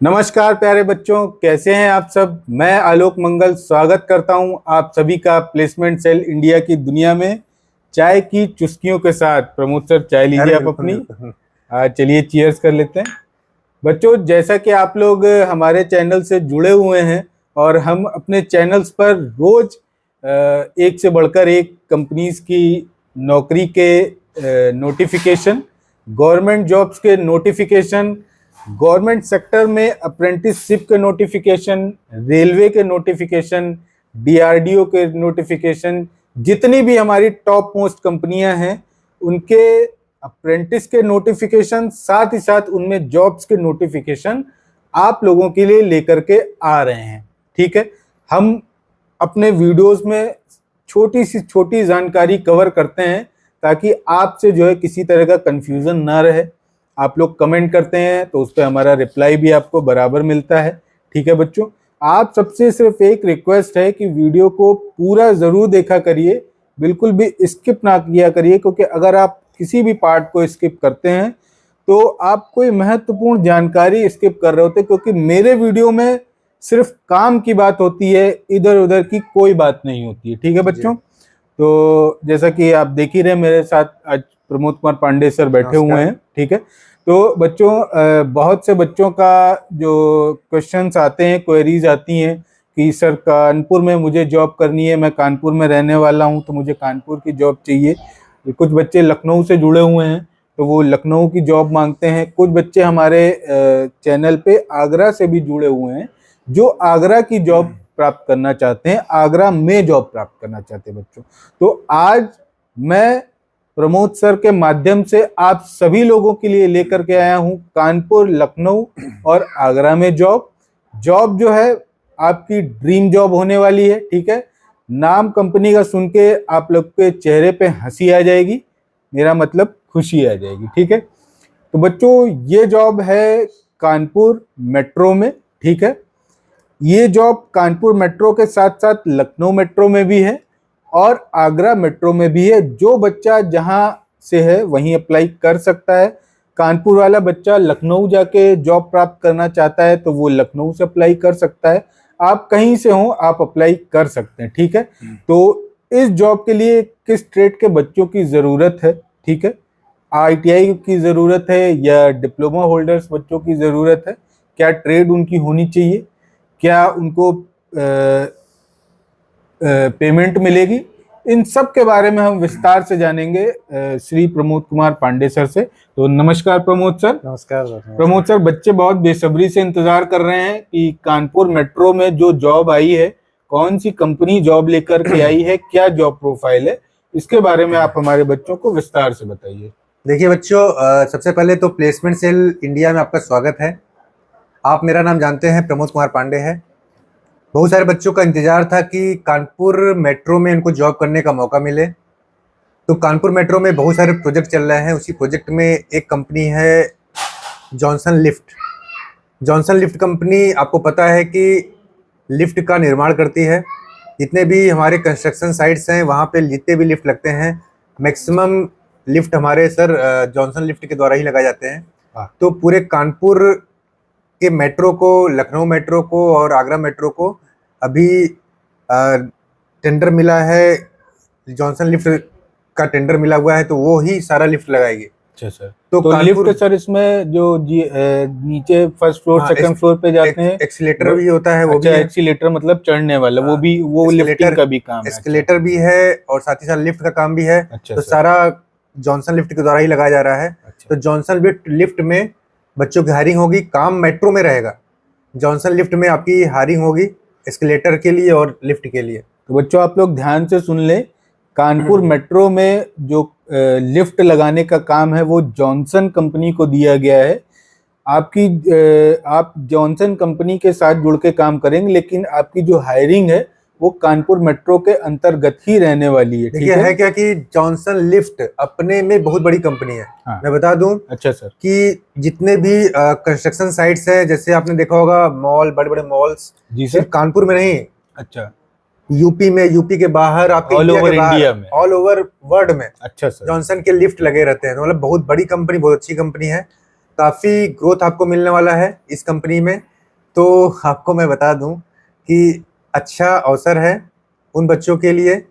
नमस्कार प्यारे बच्चों, कैसे हैं आप सब। मैं आलोक मंगल स्वागत करता हूं आप सभी का प्लेसमेंट सेल इंडिया की दुनिया में। चाय की चुस्कियों के साथ प्रमोद सर, चाय लीजिए आप अपनी। चलिए चीयर्स कर लेते हैं। बच्चों, जैसा कि आप लोग हमारे चैनल से जुड़े हुए हैं और हम अपने चैनल्स पर रोज एक से बढ़कर एक कंपनीज की नौकरी के नोटिफिकेशन, गवर्नमेंट जॉब्स के नोटिफिकेशन, गवर्नमेंट सेक्टर में अप्रेंटिसशिप के नोटिफिकेशन, रेलवे के नोटिफिकेशन, डीआरडीओ के नोटिफिकेशन, जितनी भी हमारी टॉप मोस्ट कंपनियां हैं उनके अप्रेंटिस के नोटिफिकेशन, साथ ही साथ उनमें जॉब्स के नोटिफिकेशन आप लोगों के लिए लेकर के आ रहे हैं। ठीक है, हम अपने वीडियोस में छोटी सी छोटी जानकारी कवर करते हैं ताकि आपसे जो है किसी तरह का कंफ्यूजन ना रहे। आप लोग कमेंट करते हैं तो उस पर हमारा रिप्लाई भी आपको बराबर मिलता है। ठीक है बच्चों, आप सबसे सिर्फ एक रिक्वेस्ट है कि वीडियो को पूरा ज़रूर देखा करिए, बिल्कुल भी स्किप ना किया करिए, क्योंकि अगर आप किसी भी पार्ट को स्किप करते हैं तो आप कोई महत्वपूर्ण जानकारी स्किप कर रहे होते, क्योंकि मेरे वीडियो में सिर्फ काम की बात होती है, इधर उधर की कोई बात नहीं होती है। ठीक है बच्चों, तो जैसा कि आप देख ही रहे, मेरे साथ आज प्रमोद कुमार पांडे सर बैठे हुए हैं। ठीक है, तो बच्चों, बहुत से बच्चों का जो क्वेश्चंस आते हैं, क्वेरीज आती हैं कि सर कानपुर में मुझे जॉब करनी है, मैं कानपुर में रहने वाला हूं तो मुझे कानपुर की जॉब चाहिए। कुछ बच्चे लखनऊ से जुड़े हुए हैं तो वो लखनऊ की जॉब मांगते हैं। कुछ बच्चे हमारे चैनल पे आगरा से भी जुड़े हुए हैं जो आगरा की जॉब प्राप्त करना चाहते हैं, आगरा में जॉब प्राप्त करना चाहते हैं बच्चों। तो आज मैं प्रमोद सर के माध्यम से आप सभी लोगों के लिए लेकर के आया हूं कानपुर, लखनऊ और आगरा में जॉब जो है आपकी ड्रीम जॉब होने वाली है। ठीक है, नाम कंपनी का सुन के आप लोग के चेहरे पे हंसी आ जाएगी, मेरा मतलब खुशी आ जाएगी। ठीक है, तो बच्चों ये जॉब है कानपुर मेट्रो में। ठीक है, ये जॉब कानपुर मेट्रो के साथ साथ लखनऊ मेट्रो में भी है और आगरा मेट्रो में भी है। जो बच्चा जहां से है वहीं अप्लाई कर सकता है। कानपुर वाला बच्चा लखनऊ जाके जॉब प्राप्त करना चाहता है तो वो लखनऊ से अप्लाई कर सकता है। आप कहीं से हो आप अप्लाई कर सकते हैं। ठीक है, तो इस जॉब के लिए किस ट्रेड के बच्चों की ज़रूरत है, ठीक है, ITI की ज़रूरत है या डिप्लोमा होल्डर्स बच्चों की ज़रूरत है, क्या ट्रेड उनकी होनी चाहिए, क्या उनको पेमेंट मिलेगी, इन सब के बारे में हम विस्तार से जानेंगे श्री प्रमोद कुमार पांडे सर से। तो नमस्कार प्रमोद सर। नमस्कार प्रमोद सर, बच्चे बहुत बेसब्री से इंतजार कर रहे हैं कि कानपुर मेट्रो में जो जॉब आई है, कौन सी कंपनी जॉब लेकर के आई है, क्या जॉब प्रोफाइल है, इसके बारे में आप हमारे बच्चों को विस्तार से बताइए। देखिए बच्चों, सबसे पहले तो प्लेसमेंट सेल इंडिया में आपका स्वागत है। आप मेरा नाम जानते हैं, प्रमोद कुमार पांडे है। बहुत सारे बच्चों का इंतजार था कि कानपुर मेट्रो में इनको जॉब करने का मौका मिले। तो कानपुर मेट्रो में बहुत सारे प्रोजेक्ट चल रहे हैं। उसी प्रोजेक्ट में एक कंपनी है Johnson lift. Johnson lift company, आपको पता है कि लिफ्ट का निर्माण करती है। जितने भी हमारे कंस्ट्रक्शन साइट्स हैं वहाँ पे जितने भी लिफ्ट लगते हैं, मैक्सिमम लिफ्ट हमारे सर जॉनसन लिफ्ट के द्वारा ही लगाए जाते हैं। तो पूरे कानपुर के मेट्रो को, लखनऊ मेट्रो को और आगरा मेट्रो को अभी टेंडर मिला है, जॉनसन लिफ्ट का टेंडर मिला हुआ है, तो वो ही सारा लिफ्ट लगाएगी। अच्छा सर, तो लिफ्ट सर इसमें जो नीचे फर्स्ट फ्लोर सेकंड फ्लोर पे जाते हैं, एक्सीलेटर भी होता है। वो भी एक्सीलेटर मतलब चढ़ने वाला, वो भी, वो लिफ्टिंग का भी काम है। एक्सीलेटर भी है और साथ ही साथ लिफ्ट का काम भी है। तो सारा जॉनसन लिफ्ट के द्वारा ही लगाया जा रहा है। तो जॉनसन लिफ्ट में बच्चों की हायरिंग होगी, काम मेट्रो में रहेगा। जॉनसन लिफ्ट में आपकी हायरिंग होगी एस्केलेटर के लिए और लिफ्ट के लिए। तो बच्चों आप लोग ध्यान से सुन ले, कानपुर मेट्रो में जो लिफ्ट लगाने का काम है वो जॉनसन कंपनी को दिया गया है। आप जॉनसन कंपनी के साथ जुड़ के काम करेंगे, लेकिन आपकी जो हायरिंग है वो कानपुर मेट्रो के अंतर्गत ही रहने वाली है। ठीक है क्या कि जॉनसन लिफ्ट अपने में बहुत बड़ी कंपनी है। हाँ। मैं बता दूं, अच्छा सर, कि जितने भी कंस्ट्रक्शन साइट्स हैं, जैसे आपने देखा होगा मॉल, बड़े बड़े मॉल्स, जी सर, कानपुर में नहीं, अच्छा यूपी में, यूपी के बाहर, आपके ऑल ओवर इंडिया में, ऑल ओवर वर्ल्ड में, अच्छा सर, जॉनसन के लिफ्ट लगे रहते हैं। तो मतलब बहुत बड़ी कंपनी, बहुत अच्छी कंपनी है। काफी ग्रोथ आपको मिलने वाला है इस कंपनी में। तो आपको मैं बता दूं कि अच्छा अवसर है उन बच्चों के लिए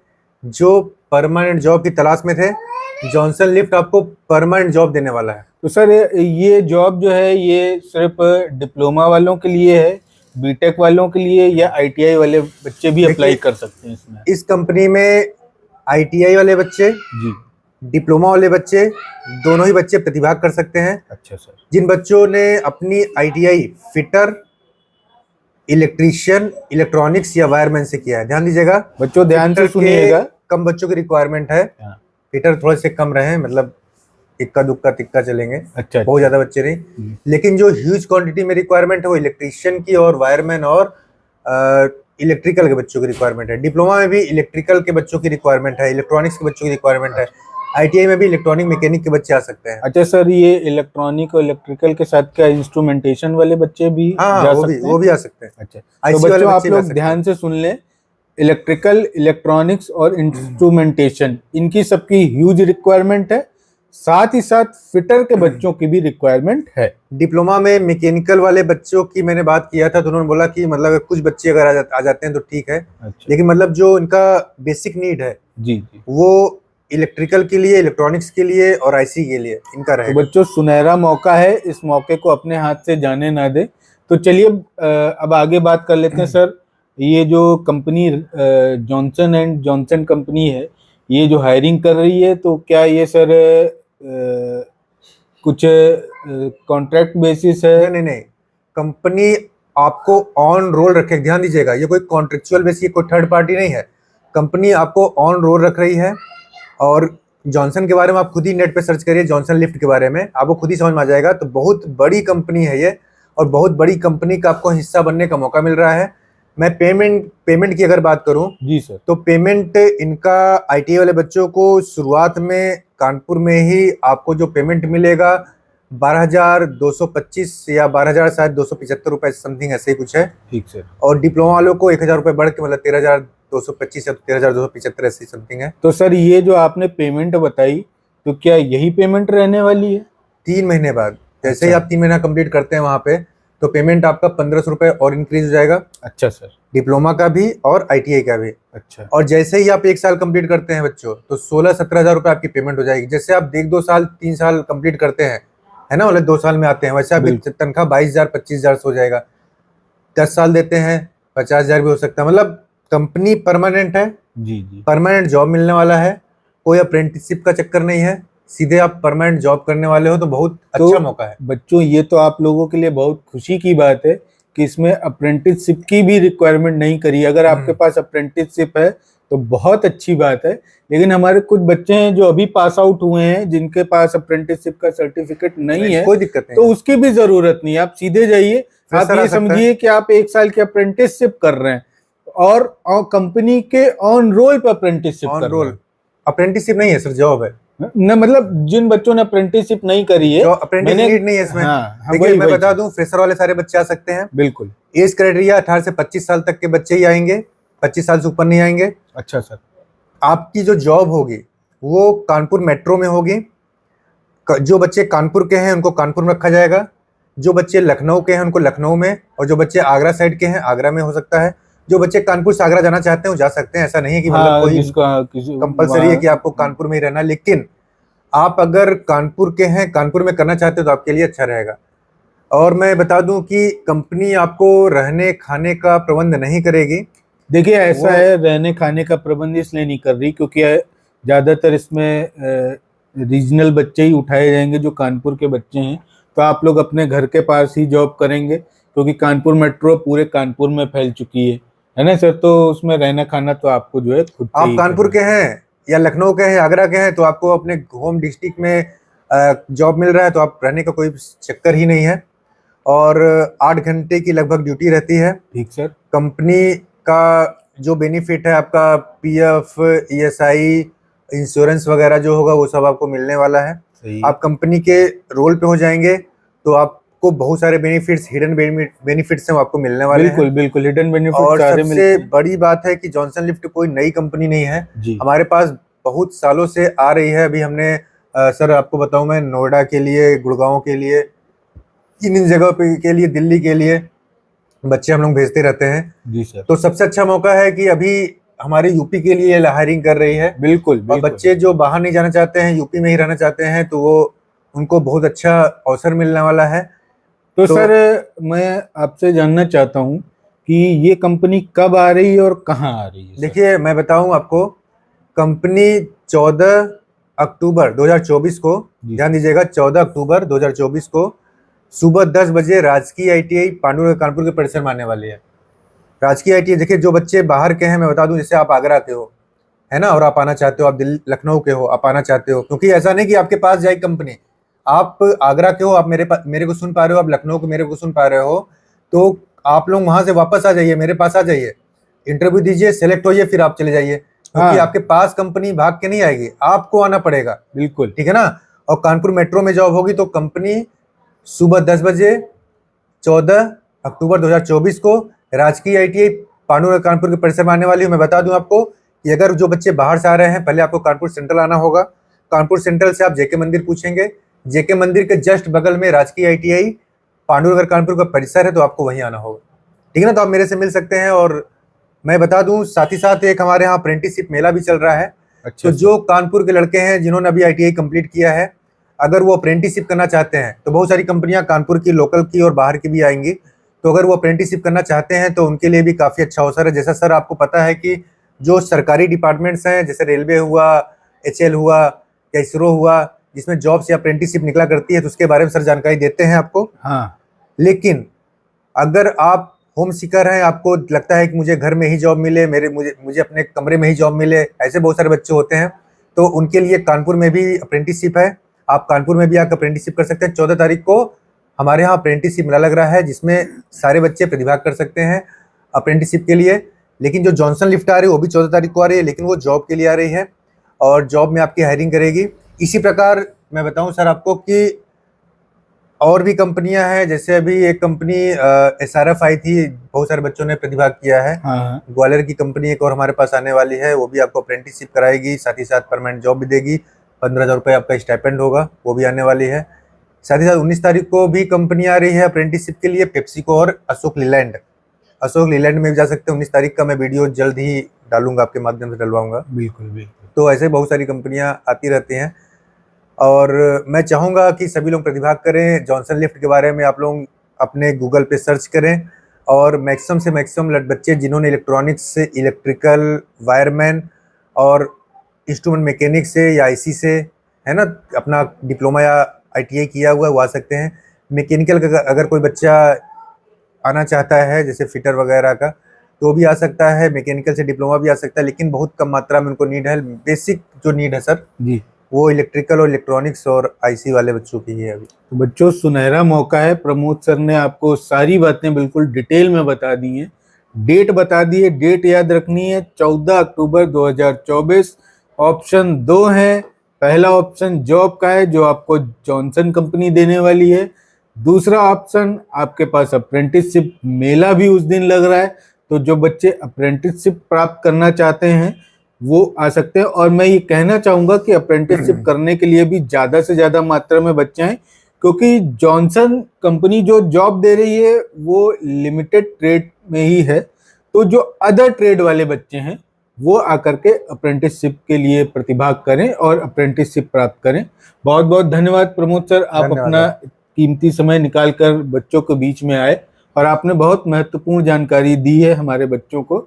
जो परमानेंट जॉब की तलाश में थे। जॉनसन लिफ्ट आपको परमानेंट जॉब देने वाला है। तो सर ये जॉब जो है ये सिर्फ डिप्लोमा वालों के लिए है, बीटेक वालों के लिए, या आईटीआई वाले बच्चे भी अप्लाई देखिए, कर सकते हैं इसमें? इस कंपनी में आईटीआई वाले बच्चे, जी। डिप्लोमा वाले बच्चे, दोनों ही बच्चे प्रतिभाग कर सकते हैं। अच्छा सर। जिन बच्चों ने अपनी आईटीआई फिटर, इलेक्ट्रीशियन, इलेक्ट्रॉनिक्स या वायरमैन से किया है, ध्यान दीजिएगा बच्चों ध्यान से फिटर के सुनिएगा। कम बच्चों की रिक्वायरमेंट है। हाँ। फिटर थोड़े से कम रहे, मतलब इक्का दुक्का तिक्का चलेंगे, अच्छा। बहुत ज्यादा बच्चे नहीं। लेकिन जो ह्यूज क्वांटिटी में रिक्वायरमेंट है वो इलेक्ट्रीशियन की और वायरमैन और इलेक्ट्रिकल के बच्चों की रिक्वायरमेंट है। डिप्लोमा में भी इलेक्ट्रिकल के बच्चों की रिक्वायरमेंट है, इलेक्ट्रॉनिक्स के बच्चों की रिक्वायरमेंट है। आईटीआई में भी इलेक्ट्रॉनिक मैकेनिक के बच्चे आ सकते हैं। अच्छा सर, ये इलेक्ट्रॉनिक और इलेक्ट्रिकल के साथ क्या इंस्ट्रूमेंटेशन वाले बच्चे भी हाँ, जा वो सकते हैं? भी आ सकते हैं। अच्छा, तो आईसी वाले बच्चों आप बच्चे भी आ लोग सकते ध्यान से सुन लें, इलेक्ट्रिकल, इलेक्ट्रॉनिक्स और इंस्ट्रूमेंटेशन, इनकी सबकी ह्यूज रिक्वायरमेंट है। साथ ही साथ फिटर के बच्चों की भी रिक्वायरमेंट है। डिप्लोमा में मैकेनिकल वाले बच्चों की मैंने बात किया था तो उन्होंने बोला कि मतलब अगर कुछ बच्चे अगर आ जाते हैं तो ठीक है। अच्छा। लेकिन मतलब जो इनका बेसिक नीड है जी जी। वो इलेक्ट्रिकल के लिए, इलेक्ट्रॉनिक्स के लिए और आईसी के लिए इनका तो रहेगा। बच्चों, सुनहरा मौका है, इस मौके को अपने हाथ से जाने ना दे। तो चलिए अब आगे बात कर लेते हैं सर। ये जो company Johnson and Johnson company है, ये जो हायरिंग कर रही है, तो क्या ये सर कुछ कॉन्ट्रैक्ट बेसिस है? नहीं, कंपनी आपको ऑन रोल रखे, ध्यान दीजिएगा, ये कोई कॉन्ट्रेक्चुअल बेसिस, कोई थर्ड पार्टी नहीं है। कंपनी आपको ऑन रोल रख रही है। और जॉनसन के बारे में आप खुद ही नेट पे सर्च करिए, जॉनसन लिफ्ट के बारे में आपको खुद ही समझ में आ जाएगा। तो बहुत बड़ी कंपनी है ये, और बहुत बड़ी कंपनी का आपको हिस्सा बनने का मौका मिल रहा है। मैं पेमेंट की अगर बात करूं, जी सर। तो पेमेंट इनका आईटीआई वाले बच्चों को शुरुआत में कानपुर में ही आपको जो पेमेंट मिलेगा 12,225 या 12,000 शायद 275 रुपए समथिंग, ऐसे ही कुछ है। ठीक सर। और डिप्लोमा वालों को 1,000 रुपए बढ़ के मतलब 13,225 या 13,275 ऐसी समथिंग है। तो सर, ये जो आपने पेमेंट बताई, तो क्या यही पेमेंट रहने वाली है? 3 महीने बाद, जैसे ही अच्छा। आप 3 महीना कंप्लीट करते हैं वहां पे, तो पेमेंट आपका 1,500 रुपए और इंक्रीज हो जाएगा, अच्छा सर। डिप्लोमा का भी और आईटीआई का भी। अच्छा। और जैसे ही आप 1 साल कंप्लीट करते हैं बच्चों, तो 16-17 हजार रुपए आपकी पेमेंट हो जाएगी। जैसे आप 1-2 साल 3 साल कंप्लीट करते हैं, है ना, मतलब 2 साल में आते हैं, वैसे आपकी बिल्कुल। तनख्वाह 22,000 25,000 से हो जाएगा। 10 साल देते हैं 50,000 भी हो सकता है। मतलब कंपनी परमानेंट है, जी जी। परमानेंट जॉब मिलने वाला है, कोई अप्रेंटिसशिप का चक्कर नहीं है, सीधे आप परमानेंट जॉब करने वाले हो, तो बहुत अच्छा मौका है। बच्चों, ये तो आप लोगों के लिए बहुत खुशी की बात है कि इसमें अप्रेंटिसशिप की भी रिक्वायरमेंट नहीं करी। अगर आपके पास अप्रेंटिसशिप है तो बहुत अच्छी बात है। लेकिन हमारे कुछ बच्चे हैं जो अभी पास आउट हुए हैं, जिनके पास अप्रेंटिसशिप का सर्टिफिकेट नहीं है, कोई दिक्कत नहीं तो है। उसकी भी जरूरत नहीं है। आप सीधे जाइए, आप फ्रेशर आ ये सकता है। समझिए कि आप 1 साल की अप्रेंटिसशिप कर रहे हैं और कंपनी के ऑन रोल पर अप्रेंटिसशिप ऑन कर रहे रोल अप्रेंटिसशिप नहीं है सर, जॉब है। हैं। न मतलब जिन बच्चों ने अप्रेंटिसशिप नहीं करी है, जो अप्रेंटिस नीड नहीं है इसमें। हाँ, देखिए, मैं बता दूं, फ्रेशर वाले सारे बच्चे आ सकते हैं। बिल्कुल। एज क्राइटेरिया 18 से 25 साल तक के बच्चे ही आएंगे, 25 साल से ऊपर नहीं आएंगे। अच्छा सर। आपकी जो जॉब होगी वो कानपुर मेट्रो में होगी। जो बच्चे कानपुर के हैं उनको कानपुर में रखा जाएगा, जो बच्चे लखनऊ के हैं उनको लखनऊ में, और जो बच्चे आगरा साइड के हैं आगरा में हो सकता है। जो बच्चे कानपुर से आगरा जाना चाहते हैं वो जा सकते हैं, ऐसा नहीं है कि मतलब कोई कंपलसरी है कि आपको कानपुर में ही रहना। लेकिन आप अगर कानपुर के हैं, कानपुर में करना चाहते हो, तो आपके लिए अच्छा रहेगा। और मैं बता दूं कि कंपनी आपको रहने खाने का प्रबंध नहीं करेगी। देखिए, ऐसा है, रहने खाने का प्रबंध इसलिए नहीं कर रही क्योंकि ज़्यादातर इसमें रीजनल बच्चे ही उठाए जाएंगे जो कानपुर के बच्चे हैं। तो आप लोग अपने घर के पास ही जॉब करेंगे, क्योंकि कानपुर मेट्रो पूरे कानपुर में फैल चुकी है ना सर। तो उसमें रहना खाना तो आपको जो है खुद से आप ही कानपुर के हैं या लखनऊ के हैं, आगरा के हैं, तो आपको अपने होम डिस्ट्रिक्ट में जॉब मिल रहा है, तो आप रहने का कोई चक्कर ही नहीं है। और 8 घंटे की लगभग ड्यूटी रहती है। ठीक सर। कंपनी का जो बेनिफिट है, आपका पीएफ, ईएसआई, इंश्योरेंस वगैरह जो होगा वो सब आपको मिलने वाला है। आप कंपनी के रोल पे हो जाएंगे तो आपको बहुत सारे बेनिफिट्स, हिडन बेनिफिट्स हैं, वो आपको मिलने वाले बिल्कुल हैं। बिल्कुल, हिडन बेनिफिट और सारे मिलते सबसे हैं। बड़ी बात है कि जॉनसन लिफ्ट कोई नई कंपनी नहीं है, जी। हमारे पास बहुत सालों से आ रही है। अभी हमने सर आपको बताऊं, मैं नोएडा के लिए, गुड़गांव के लिए, इन जगहों पे के लिए, दिल्ली के लिए बच्चे हम लोग भेजते रहते हैं। जी सर। तो सबसे अच्छा मौका है कि अभी हमारे यूपी के लिए हायरिंग कर रही है। बिल्कुल और बिल्कुल। बच्चे जो बाहर नहीं जाना चाहते हैं, यूपी में ही रहना चाहते हैं, तो वो उनको बहुत अच्छा अवसर मिलने वाला है। तो तो सर मैं आपसे जानना चाहता हूँ कि ये कंपनी कब आ रही है और कहाँ आ रही है सर? देखिए, मैं बताऊं आपको, कंपनी 14 अक्टूबर 2024 को, जी ध्यान दीजिएगा, 14 अक्टूबर 2024 को सुबह 10 बजे राजकीय आईटीआई पांडुरंग कानपुर के परिसर में आने वाली है। राजकीय आईटीआई, देखिए जो बच्चे बाहर के हैं, मैं बता दूं, जैसे आप आगरा के हो, है ना, और आप आना चाहते हो, आप दिल्ली लखनऊ के हो, आप आना चाहते हो, क्योंकि ऐसा नहीं कि आपके पास जाए कंपनी। आप आगरा के हो, आप मेरे को सुन पा रहे हो, आप लखनऊ के मेरे को सुन पा रहे हो, तो आप लोग वहां से वापस आ जाइए, मेरे पास आ जाइए, इंटरव्यू दीजिए, सेलेक्ट होइए, फिर आप चले जाइए, क्योंकि हाँ आपके पास कंपनी भाग के नहीं आएगी, आपको आना पड़ेगा। बिल्कुल। ठीक है ना। और कानपुर मेट्रो में जॉब होगी, तो कंपनी सुबह 10 बजे 14 अक्टूबर 2024 को राजकीय आईटीआई पांडुरंग कानपुर के परिसर में आने वाली हूँ। मैं बता दूं आपको कि अगर जो बच्चे बाहर से आ रहे हैं, पहले आपको कानपुर सेंट्रल आना होगा। कानपुर सेंट्रल से आप जेके मंदिर पूछेंगे, जेके मंदिर के जस्ट बगल में राजकीय आईटीआई पांडुरंग कानपुर का परिसर है, तो आपको वहीं आना होगा। ठीक है ना। तो आप मेरे से मिल सकते हैं। और मैं बता दूं, साथ ही साथ एक हमारे यहाँ अप्रेंटिसशिप मेला भी चल रहा है। अच्छा तो सर। जो कानपुर के लड़के हैं जिन्होंने अभी आईटीआई कंप्लीट किया है, अगर वो अप्रेंटिसशिप करना चाहते हैं, तो बहुत सारी कंपनियां कानपुर की, लोकल की और बाहर की भी आएंगी। तो अगर वो अप्रेंटिसशिप करना चाहते हैं तो उनके लिए भी काफ़ी अच्छा अवसर है। जैसा सर आपको पता है कि जो सरकारी डिपार्टमेंट्स हैं, जैसे रेलवे हुआ, एचएल हुआ या इसरो हुआ, जिसमें जॉब से अप्रेंटिसशिप निकला करती है, तो उसके बारे में सर जानकारी देते हैं आपको। हाँ लेकिन अगर आप होम सीकर हैं, आपको लगता है कि मुझे घर में ही जॉब मिले, मुझे मुझे अपने कमरे में ही जॉब मिले, ऐसे बहुत सारे बच्चे होते हैं, तो उनके लिए कानपुर में भी अप्रेंटिसशिप है। आप कानपुर में भी आकर अप्रेंटिसशिप कर सकते हैं। 14 तारीख को हमारे यहाँ अप्रेंटिसशिप मेला लग रहा है, जिसमें सारे बच्चे प्रतिभाग कर सकते हैं अप्रेंटिसशिप के लिए। लेकिन जो जॉनसन लिफ्ट आ रही है वो भी 14 तारीख को आ रही है, लेकिन वो जॉब के लिए आ रही है और जॉब में आपकी हायरिंग करेगी। इसी प्रकार मैं बताऊं सर आपको कि और भी कंपनियां हैं, जैसे अभी एक कंपनी एसआरएफ आई थी, बहुत सारे बच्चों ने प्रतिभाग किया है। हाँ। ग्वालियर की कंपनी एक और हमारे पास आने वाली है, वो भी आपको अप्रेंटिसशिप कराएगी, साथ ही साथ परमानेंट जॉब भी देगी, 15,000 रुपये आपका स्टाइपेंड होगा, वो भी आने वाली है। साथ ही साथ 19 तारीख को भी कंपनी आ रही है अप्रेंटिसशिप के लिए, पेप्सिको और अशोक लीलैंड। अशोक लीलैंड में भी जा सकते हैं। 19 तारीख का मैं वीडियो जल्द ही डालूंगा, आपके माध्यम से डलवाऊंगा। बिल्कुल बिल्कुल। तो ऐसे बहुत सारी कंपनियां आती रहती हैं और मैं चाहूँगा कि सभी लोग प्रतिभाग करें। जॉनसन लिफ्ट के बारे में आप लोग अपने गूगल पे सर्च करें और मैक्सिमम से मैक्सिमम बच्चे जिन्होंने इलेक्ट्रॉनिक्स से, इलेक्ट्रिकल, वायरमैन और इंस्ट्रूमेंट मैकेनिक से या आईसी से, है ना, अपना डिप्लोमा या आईटीआई किया हुआ वो आ सकते हैं। मैकेनिकल का अगर कोई बच्चा आना चाहता है, जैसे फिटर वगैरह का, तो भी आ सकता है। मैकेनिकल से डिप्लोमा भी आ सकता है, लेकिन बहुत कम मात्रा में उनको नीड है। बेसिक जो नीड है सर, जी। वो इलेक्ट्रिकल और इलेक्ट्रॉनिक्स और आईसी वाले बच्चों की है अभी। तो बच्चों, सुनहरा मौका है। प्रमोद सर ने आपको सारी बातें बिल्कुल डिटेल में बता दी हैं, डेट बता दी है। डेट याद रखनी है, 14 अक्टूबर 2024। ऑप्शन 2 है। पहला ऑप्शन जॉब का है, जो आपको जॉनसन कंपनी देने वाली है। दूसरा ऑप्शन, आपके पास अप्रेंटिसशिप मेला भी उस दिन लग रहा है, तो जो बच्चे अप्रेंटिसशिप प्राप्त करना चाहते हैं वो आ सकते हैं। और मैं ये कहना चाहूँगा कि अप्रेंटिसशिप करने के लिए भी ज़्यादा से ज़्यादा मात्रा में बच्चे हैं, क्योंकि जॉनसन कंपनी जो जॉब दे रही है वो लिमिटेड ट्रेड में ही है। तो जो अदर ट्रेड वाले बच्चे हैं वो आकर के अप्रेंटिसशिप के लिए प्रतिभाग करें और अप्रेंटिसशिप प्राप्त करें। बहुत बहुत धन्यवाद प्रमोद सर, आप धन्यवाद। अपना कीमती समय निकाल कर बच्चों के बीच में आए और आपने बहुत महत्वपूर्ण जानकारी दी है हमारे बच्चों को।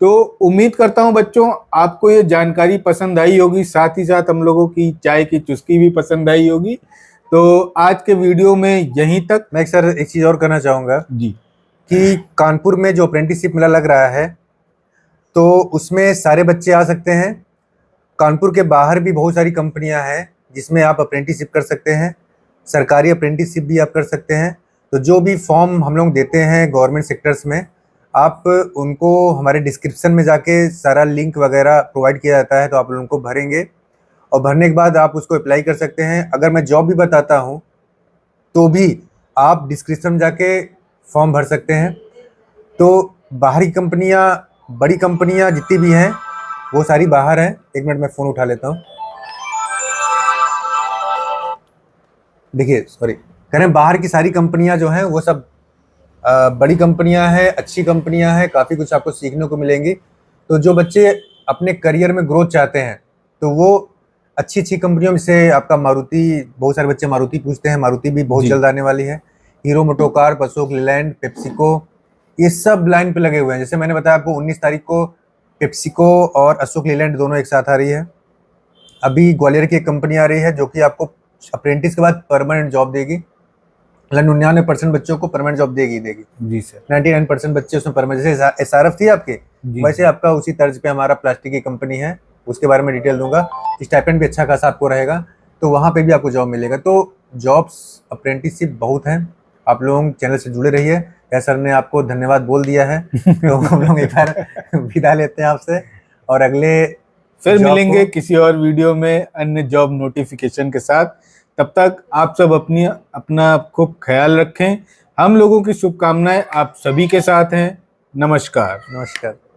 तो उम्मीद करता हूं बच्चों आपको ये जानकारी पसंद आई होगी, साथ ही साथ हम लोगों की चाय की चुस्की भी पसंद आई होगी। तो आज के वीडियो में यहीं तक। मैं सर एक चीज़ और कहना चाहूँगा जी। कि कानपुर में जो अप्रेंटिसशिप मेला लग रहा है, तो उसमें सारे बच्चे आ सकते हैं। कानपुर के बाहर भी बहुत सारी कंपनियां हैं जिसमें आप अप्रेंटिसशिप कर सकते हैं, सरकारी अप्रेंटिसशिप भी आप कर सकते हैं। तो जो भी फॉर्म हम लोग देते हैं गवर्नमेंट सेक्टर्स में, आप उनको हमारे डिस्क्रिप्शन में जाके सारा लिंक वगैरह प्रोवाइड किया जाता है, तो आप उनको भरेंगे और भरने के बाद आप उसको अप्लाई कर सकते हैं। अगर मैं जॉब भी बताता हूँ तो भी आप डिस्क्रिप्शन में जाके फॉर्म भर सकते हैं। तो बाहरी कंपनियां, बड़ी कंपनियां जितनी भी हैं वो सारी बाहर हैं। एक मिनट में फ़ोन उठा लेता हूँ। देखिए, सॉरी, कह रहे हैं बाहर की सारी कंपनियां जो हैं वो सब बड़ी कंपनियां हैं, अच्छी कंपनियां हैं, काफ़ी कुछ आपको सीखने को मिलेंगी। तो जो बच्चे अपने करियर में ग्रोथ चाहते हैं तो वो अच्छी अच्छी कंपनियों में से आपका मारुति, बहुत सारे बच्चे मारुति पूछते हैं, मारुति भी बहुत जी। जल्द आने वाली है। Hero MotoCorp, Ashok Leyland, PepsiCo, ये सब लाइन पे लगे हुए हैं। जैसे मैंने बताया आपको 19 तारीख को पेप्सिको और अशोक लेलैंड दोनों एक साथ आ रही है। अभी ग्वालियर की एक कंपनी आ रही है जो कि आपको अप्रेंटिस के बाद परमानेंट जॉब देगी। मतलब 99% बच्चों को परमानेंट जॉब देगी। जी सर। 99% बच्चे उसमें परमानेंट, जैसे एसआरएफ थी आपके, जी वैसे आपका उसी तर्ज पे हमारा प्लास्टिक की कंपनी है, उसके बारे में डिटेल दूंगा। स्टाइपेंड भी अच्छा खासा आपको रहेगा, तो वहाँ पे भी आपको जॉब मिलेगा। तो जॉब्स, अप्रेंटिसशिप बहुत हैं। आप लोग चैनल से जुड़े रहिए। या सर ने आपको धन्यवाद बोल दिया है तो हम लोग एक बार विदा लेते हैं आपसे, और अगले फिर मिलेंगे किसी और वीडियो में अन्य जॉब नोटिफिकेशन के साथ। तब तक आप सब अपना खूब ख्याल रखें। हम लोगों की शुभकामनाएं आप सभी के साथ हैं। नमस्कार। नमस्कार।